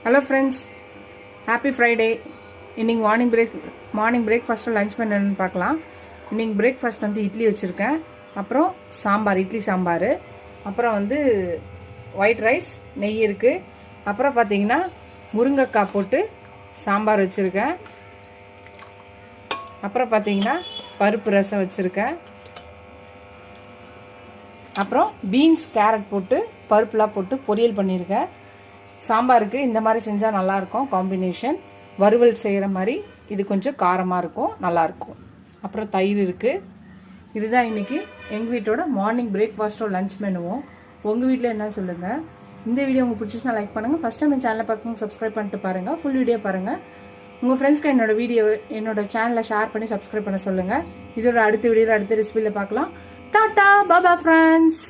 Hello friends, happy Friday. இன்னைக்கு morning breakfast lunch பண்ணணும்னு பார்க்கலாம். இன்னைக்கு பிரேக்ஃபாஸ்ட் வந்து இட்லி வச்சுருக்கேன், அப்புறம் சாம்பார், இட்லி சாம்பார், அப்புறம் வந்து ஒயிட் ரைஸ், நெய் இருக்குது. அப்புறம் பார்த்தீங்கன்னா முருங்கைக்காய் போட்டு சாம்பார் வச்சுருக்கேன். அப்புறம் பார்த்தீங்கன்னா பருப்பு ரசம் வச்சுருக்கேன். அப்புறம் பீன்ஸ் கேரட் போட்டு பருப்புலாம் போட்டு பொரியல் பண்ணியிருக்கேன். சாம்பாருக்கு இந்த மாதிரி செஞ்சால் நல்லாயிருக்கும் காம்பினேஷன். வறுவல் செய்கிற மாதிரி இது கொஞ்சம் காரமாக இருக்கும், நல்லாயிருக்கும். அப்புறம் தயிர் இருக்குது. இதுதான் இன்றைக்கி எங்கள் வீட்டோட மார்னிங் பிரேக்ஃபாஸ்ட்டோ லஞ்ச் மெனுவும். உங்கள் வீட்டில் என்ன சொல்லுங்கள். இந்த வீடியோ உங்களுக்கு பிடிச்சிச்சுன்னா லைக் பண்ணுங்கள். ஃபஸ்ட் டைம் என் சேனலை பார்க்கணும், சப்ஸ்கிரைப் பண்ணிட்டு பாருங்கள். ஃபுல் வீடியோ பாருங்கள். உங்கள் ஃப்ரெண்ட்ஸ்க்கு என்னோட சேனலை ஷேர் பண்ணி சப்ஸ்கிரைப் பண்ண சொல்லுங்கள். இதோட அடுத்த வீடியோவில் அடுத்த ரெசிபியில் பார்க்கலாம். Tata Baba friends.